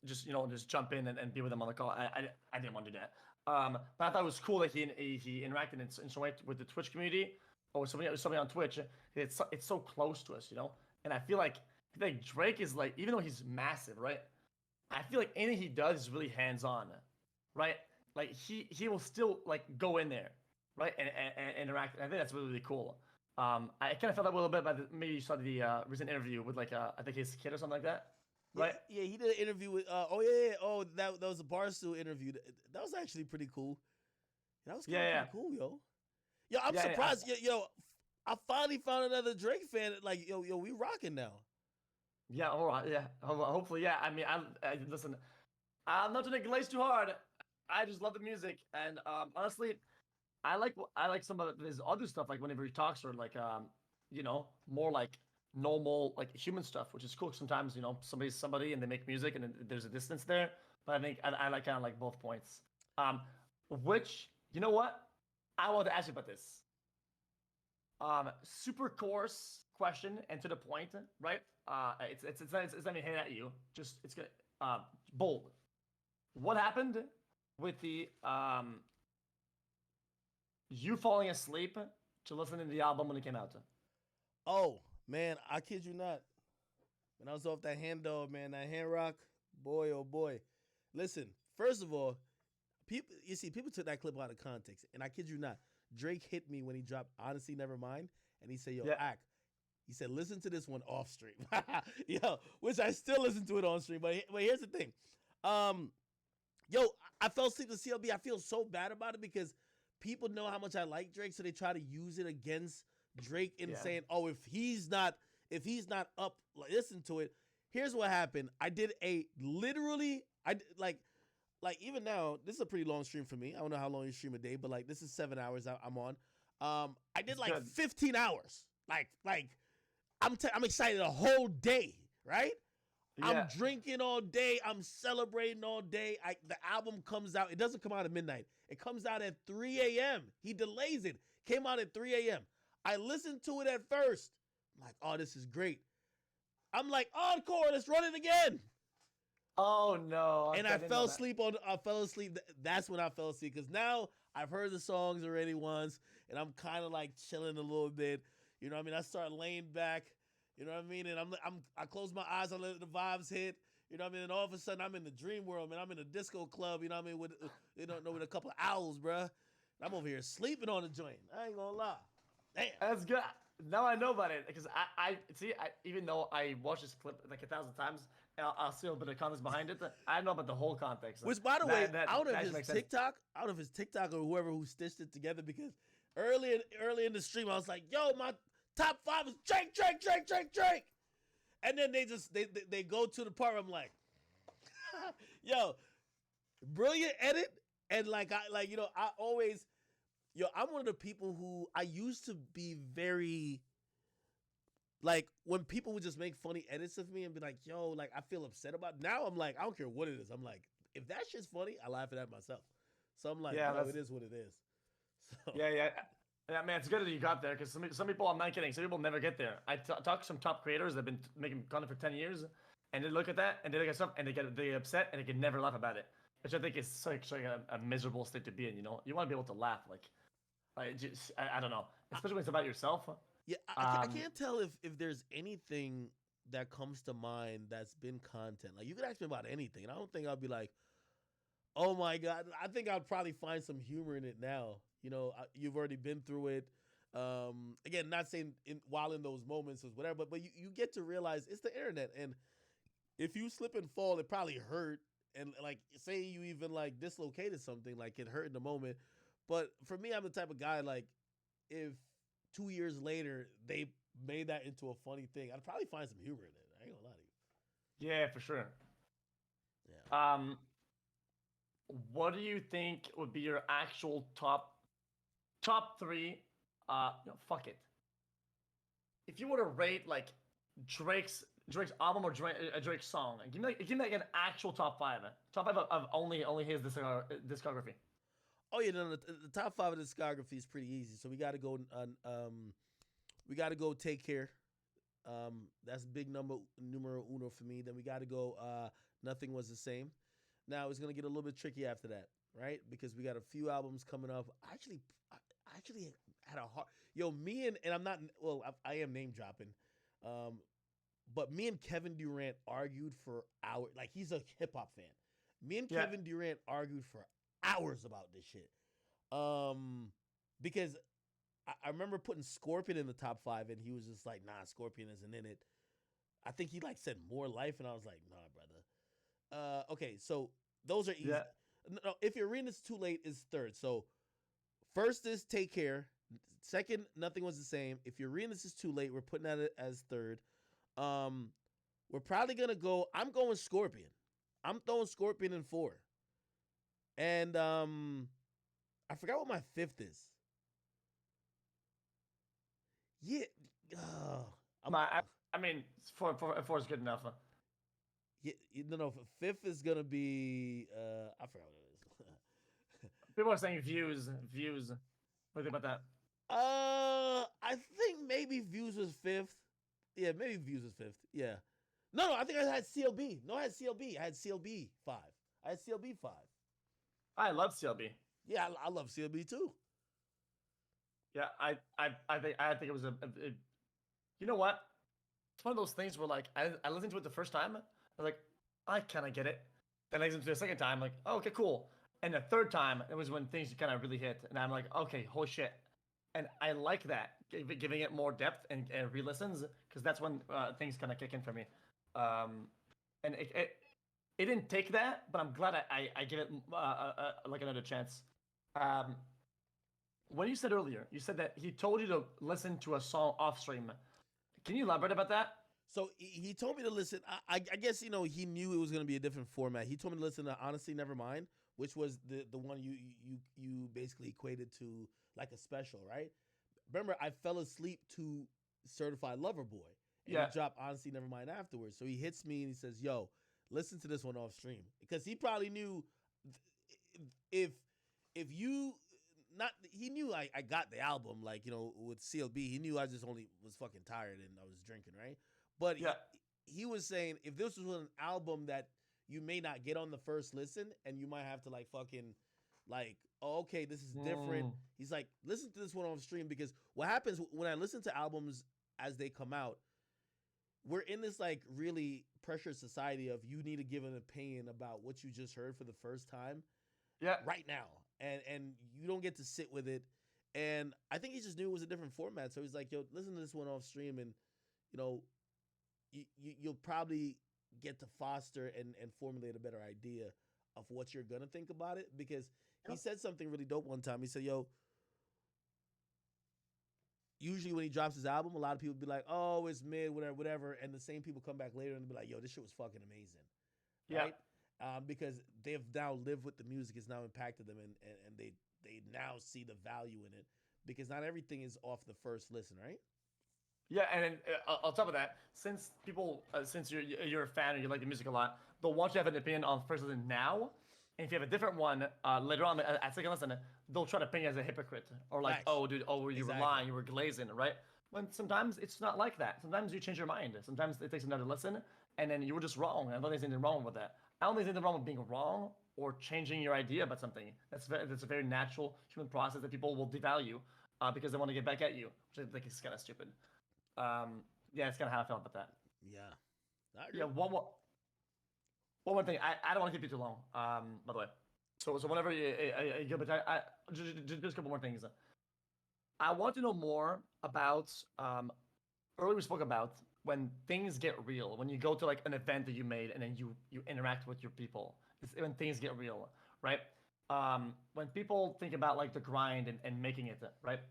just just jump in and be with them on the call. I didn't want to do that. But I thought it was cool that he interacted in some way with the Twitch community or with somebody on Twitch. It's so close to us, And I feel like Drake is like, even though he's massive, right? I feel like anything he does is really hands on, right? Like he will still like go in there, right, and interact. And I think that's really, really cool. I kind of felt that a little bit, but maybe you saw the recent interview with like I think his kid or something like that, right? Yeah, he did an interview with. That was a Barstool interview. That was actually pretty cool. That was kind of pretty cool, yo. Yo, I'm surprised. Yo, I finally found another Drake fan. Like, yo, we rocking now. Yeah, all right, yeah. Hopefully, yeah. I mean, I listen. I'm not trying to glaze too hard. I just love the music, and honestly, I like some of his other stuff, like whenever he talks or like more like normal like human stuff, which is cool. Sometimes somebody's somebody and they make music and there's a distance there. But I think I like kind of like both points. Which you know what I want to ask you about this. Super coarse question and to the point, right? It's not even hitting at you. Just it's gonna bold. What happened with the you falling asleep to listening to the album when it came out? Oh man, I kid you not. When I was off that hand dog, man, that hand rock, boy, oh boy. Listen, first of all, people took that clip out of context, and I kid you not. Drake hit me when he dropped Honestly Nevermind, and he said, "Yo, Ack." He said, "Listen to this one off stream." Yo, which I still listen to it on stream. But here's the thing. Yo, I fell asleep to CLB. I feel so bad about it because people know how much I like Drake, so they try to use it against Drake in saying, "Oh, if he's not up, listen to it." Here's what happened. I did even now, this is a pretty long stream for me. I don't know how long you stream a day, but like this is 7 hours I'm on. I did like 15 hours. Like I'm excited a whole day, right? Yeah. I'm drinking all day. I'm celebrating all day. The album comes out. It doesn't come out at midnight. It comes out at 3 a.m. He delays it. Came out at 3 a.m. I listened to it at first. I'm like, oh, this is great. I'm like, encore, let's run it again. Oh no! And I fell asleep. That's when I fell asleep because now I've heard the songs already once, and I'm kind of like chilling a little bit. You know what I mean? I start laying back. You know what I mean? And I close my eyes, I let the vibes hit. You know what I mean? And all of a sudden I'm in the dream world, man. I'm in a disco club. You know what I mean? With with a couple of owls, bruh. I'm over here sleeping on the joint. I ain't gonna lie. Damn. That's good. Now I know about it because I even though I watched this clip like 1,000 times, I'll see a bit of context behind it. I know about the whole context. Which, by the way, I don't know if it's TikTok. I don't know if it's TikTok or whoever who stitched it together because early in the stream I was like, "Yo, my top 5 is Drake," and then they go to the part where I'm like, "Yo, brilliant edit," and I'm one of the people who I used to be very. Like, when people would just make funny edits of me and be like, yo, like, I feel upset about it. Now I'm like, I don't care what it is. I'm like, if that shit's funny, I laugh at myself. So I'm like, it is what it is. So. Yeah, man, it's good that you got there because some people, I'm not kidding, some people never get there. I talk to some top creators that have been making content for 10 years, and they look at that, and they look at stuff, and they get upset, and they can never laugh about it, which I think is such a miserable state to be in, You want to be able to laugh, I don't know, especially when it's about yourself. Yeah, I can't tell if there's anything that comes to mind that's been content. Like, you could ask me about anything, and I don't think I'll be like, oh my God. I think I'll probably find some humor in it now. You've already been through it. Again, not saying while in those moments or whatever, but you get to realize it's the internet, and if you slip and fall, it probably hurt. And like, say you even like dislocated something, like it hurt in the moment. But for me, I'm the type of guy, like, if 2 years later they made that into a funny thing, I'd probably find some humor in it. I ain't gonna lie to you. Yeah, for sure. Yeah. What do you think would be your actual top 3? Fuck it. If you were to rate like Drake's album or Drake's song, give me like an actual top 5. Top 5 of only his discography. Oh yeah, no, the top 5 of the discography is pretty easy. So we got to go. Take Care. That's big numero uno for me. Then we got to go Nothing Was the Same. Now it's gonna get a little bit tricky after that, right? Because we got a few albums coming up. I actually had a hard me and I'm not well. I am name dropping, but me and Kevin Durant argued for hours. Like he's a hip hop fan. Me and Yeah. Kevin Durant argued for hours about this shit. Because I remember putting Scorpion in the top 5, and he was just like, "Nah, Scorpion isn't in it." I think he like said More Life, and I was like, "Nah, brother." Okay, so those are easy. Yeah. No, If Your Arena's Too Late is third. So first is Take Care. Second, Nothing Was the Same. If Your Arena's is Too Late, we're putting that as third. We're probably gonna go. I'm going Scorpion. I'm throwing Scorpion in 4. And I forgot what my 5th is. Yeah. I mean, four is good enough. Yeah, no. 5th is gonna be. I forgot what it is. People are saying views. What do you think about that? I think maybe Views was 5th. Yeah, maybe Views was 5th. Yeah. No. I think I had CLB. No, I had CLB. I had CLB 5. I had CLB 5. I love CLB. Yeah, I love CLB too. Yeah, I think it was you know what? It's one of those things where like I listened to it the first time, I was like, I kind of get it. Then I listened to it the second time, like, oh, okay, cool. And the third time, it was when things kind of really hit, and I'm like, okay, holy shit. And I like that, giving it more depth and re-listens, because that's when things kind of kick in for me. And it didn't take that, but I'm glad I give it like another chance. When you said earlier, you said that he told you to listen to a song off stream. Can you elaborate about that? So he told me to listen. I guess he knew it was going to be a different format. He told me to listen to Honestly Nevermind, which was the one you basically equated to like a special, right? Remember, I fell asleep to Certified Lover Boy, and Yeah. he dropped Honestly Nevermind afterwards. So he hits me and he says, "Yo, listen to this one off stream," because he probably knew if you not he knew I got the album, like with CLB. He knew I just only was fucking tired and I was drinking, right? But Yeah. he was saying if this was an album that you may not get on the first listen and you might have to like fucking like, oh, okay, this is different. Mm. He's like, listen to this one on stream, because what happens when I listen to albums as they come out, we're in this like really pressured society of you need to give an opinion about what you just heard for the first time Yeah. right now. And you don't get to sit with it. And I think he just knew it was a different format. So he's like, yo, listen to this one off stream, and you'll probably get to foster and formulate a better idea of what you're gonna think about it. Because he said something really dope one time. He said, yo, usually when he drops his album, a lot of people be like, oh, it's mid, whatever. And the same people come back later and be like, yo, this shit was fucking amazing. Right? Because they've now lived with the music, it's now impacted them, and they now see the value in it, because not everything is off the first listen, right? Yeah, and then, on top of that, since you're a fan and you like the music a lot, they'll want you to have an opinion on first listen now, and if you have a different one later on at second listen, they'll try to paint you as a hypocrite, or like, Facts. oh, dude, oh, you were Exactly. lying, you were glazing, right? When sometimes it's not like that. Sometimes you change your mind. Sometimes it takes another listen, and then you were just wrong. I don't think there's anything wrong with that. I don't think there's anything wrong with being wrong or changing your idea about something. That's a very natural human process that people will devalue because they want to get back at you, which I think is kind of stupid. Yeah, it's kind of how I felt about that. Yeah. I agree. Yeah, one more thing. I don't want to keep you too long. By the way, so whenever you go, but I just a couple more things. I want to know more about earlier we spoke about when things get real. When you go to like an event that you made and then you interact with your people. It's when things get real, right? When people think about like the grind and making it, right?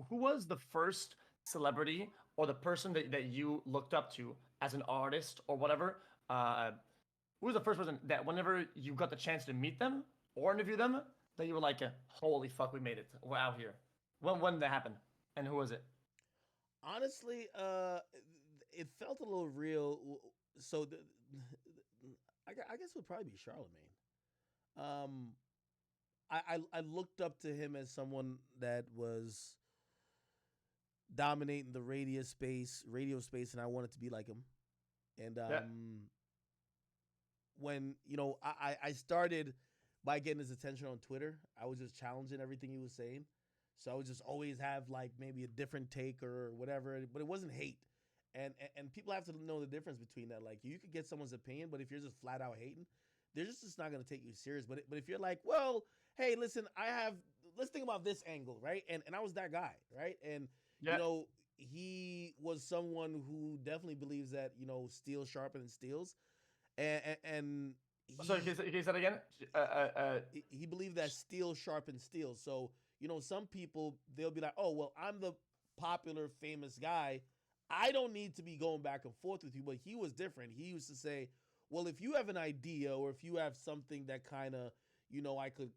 Who was the first celebrity or the person that you looked up to as an artist or whatever? Who was the first person that whenever you got the chance to meet them or interview them, that you were like, holy fuck, we made it. We're out here. When did that happen? And who was it? Honestly, it felt a little real. So I guess it would probably be Charlemagne. I looked up to him as someone that was dominating the radio space, and I wanted to be like him. And Yeah. when I started by getting his attention on Twitter, I was just challenging everything he was saying. So I would just always have like maybe a different take or whatever, but it wasn't hate. And people have to know the difference between that. Like you could get someone's opinion, but if you're just flat out hating, they're just not gonna take you serious. But if you're like, well, hey, listen, let's think about this angle, right? And I was that guy, right? And Yeah. he was someone who definitely believes that steel sharpens steels, and Sorry, can you say that again? he believed that steel sharpens steel. So some people they'll be like, oh well, I'm the popular famous guy. I don't need to be going back and forth with you. But he was different. He used to say, well, if you have an idea or if you have something that kind of I could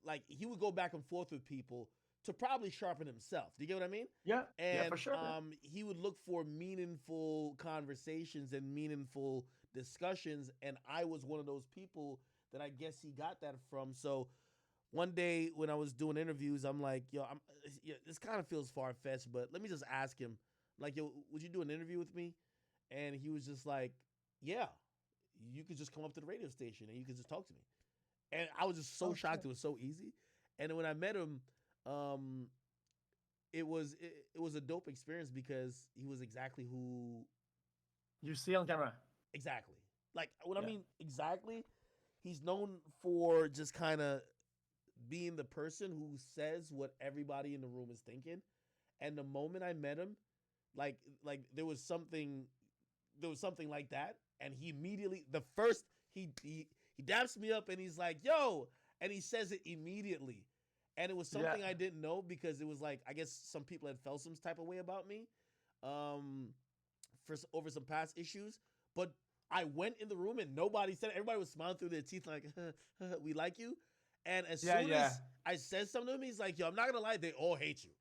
like, he would go back and forth with people to probably sharpen himself. Do you get what I mean? Yeah. Yeah, And for sure. he would look for meaningful conversations and meaningful discussions, and I was one of those people that I guess he got that from. So one day when I was doing interviews, I'm like, yo, this kind of feels far fetched, but let me just ask him, like, yo, would you do an interview with me? And he was just like, yeah, you could just come up to the radio station and you could just talk to me. And I was just so shocked. It was so easy. And when I met him, it was a dope experience because he was exactly who You see on camera. exactly. Like what I mean exactly, he's known for just kind of being the person who says what everybody in the room is thinking. And the moment I met him, like there was something like that, and he immediately he daps me up and he's like, yo, and he says it immediately. And it was something I didn't know because it was like, I guess some people had felt some type of way about me over some past issues. But I went in the room and nobody said it. Everybody was smiling through their teeth like, we like you. And as soon as I said something to him, he's like, yo, I'm not going to lie, they all hate you.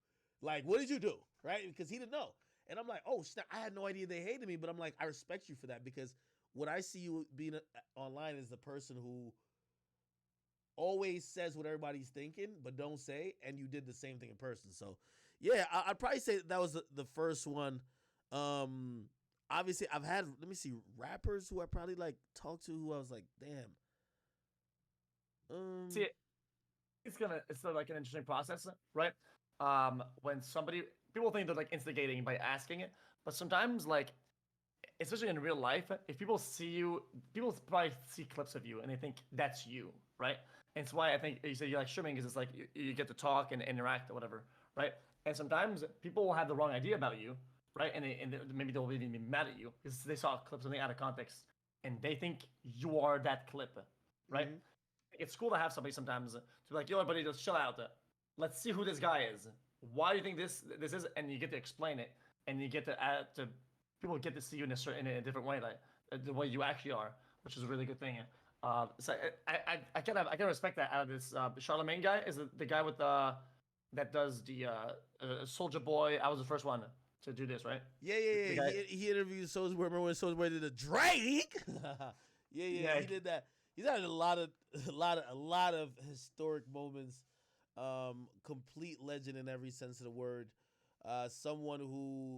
Like, what did you do? Right? Because he didn't know. And I'm like, oh, snap, I had no idea they hated me. But I'm like, I respect you for that because what I see you being online is the person who always says what everybody's thinking, but don't say, and you did the same thing in person. So, yeah, I'd probably say that was the first one. Obviously, I've had, let me see, rappers who I probably like talked to who I was like, damn. See, it's like an interesting process, right? When people think they're like instigating by asking it, but sometimes like, especially in real life, if people people probably see clips of you and they think that's you, right? And it's why I think you say you like streaming, because it's like you get to talk and interact or whatever, right? And sometimes people will have the wrong idea about you, right? And maybe they'll even be mad at you because they saw clips and they out of context and they think you are that clip, right? Mm-hmm. It's cool to have somebody sometimes to be like, yo, everybody, just chill out. Let's see who this guy is. Why do you think this is? And you get to explain it, and you get to add to people get to see you in a different way, like the way you actually are, which is a really good thing. So I can respect that out of this Charlemagne guy. Is the guy with that does the Soldier Boy? I was the first one to do this, right? Yeah. He interviewed Soulja Boy. Remember when Soulja Boy did the Drake? yeah, he did that. He's had a lot of historic moments. Complete legend in every sense of the word. Someone who